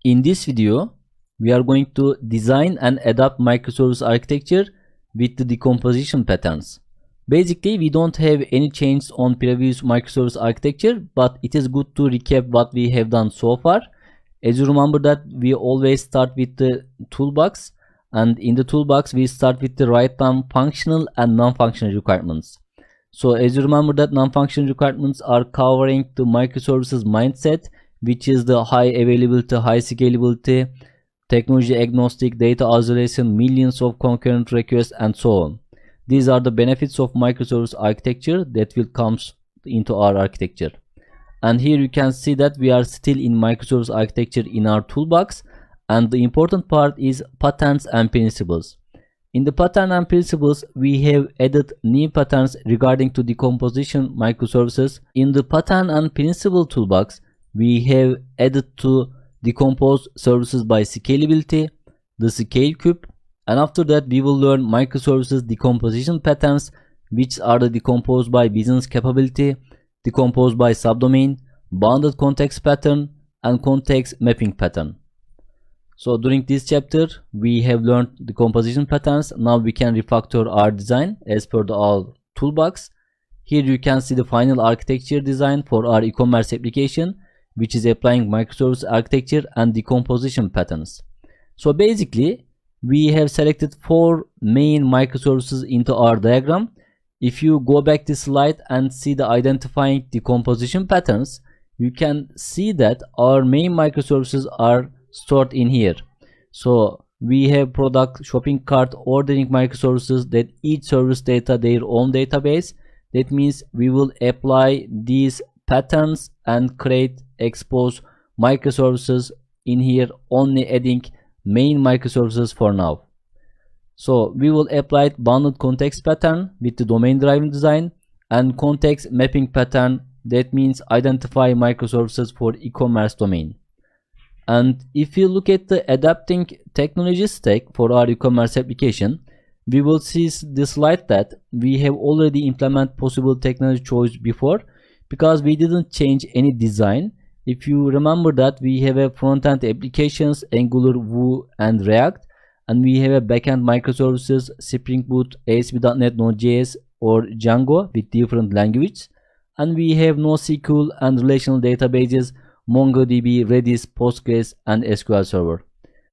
In this video, we are going to design and adapt microservice architecture with the decomposition patterns. Basically, we don't have any changes on previous microservice architecture, but it is good to recap what we have done so far. As you remember that we always start with the toolbox, and in the toolbox we start with the write down functional and non-functional requirements. So as you remember that non-functional requirements are covering the microservices mindset, which is the high availability, high scalability, technology agnostic, data isolation, millions of concurrent requests, and so on. These are the benefits of microservice architecture that will come into our architecture. And here you can see that we are still in microservice architecture in our toolbox, and the important part is patterns and principles. In the pattern and principles, we have added new patterns regarding to decomposition microservices. In the pattern and principle toolbox, we have added to decompose services by scalability, the scale cube, and after that we will learn microservices decomposition patterns, which are the decompose by business capability, decompose by subdomain, bounded context pattern, and context mapping pattern. So during this chapter we have learned decomposition patterns. Now we can refactor our design as per our toolbox. Here you can see the final architecture design for our e-commerce application, which is applying microservice architecture and decomposition patterns. So basically we have selected 4 main microservices into our diagram. If you go back this slide and see the identifying decomposition patterns, you can see that our main microservices are stored in here. So we have product, shopping cart, ordering microservices that each service data their own database. That means we will apply these patterns and create expose microservices in here, only adding main microservices for now. So we will apply bounded context pattern with the domain driven design and context mapping pattern. That means identify microservices for e-commerce domain. And if you look at the adapting technology stack for our e-commerce application, we will see this slide that we have already implemented possible technology choice before, because we didn't change any design. If you remember that we have a front-end applications, Angular, Vue, and React, and we have a backend microservices, Spring Boot, ASP.NET, Node.js, or Django with different languages, and we have NoSQL and relational databases, MongoDB, Redis, Postgres, and SQL Server.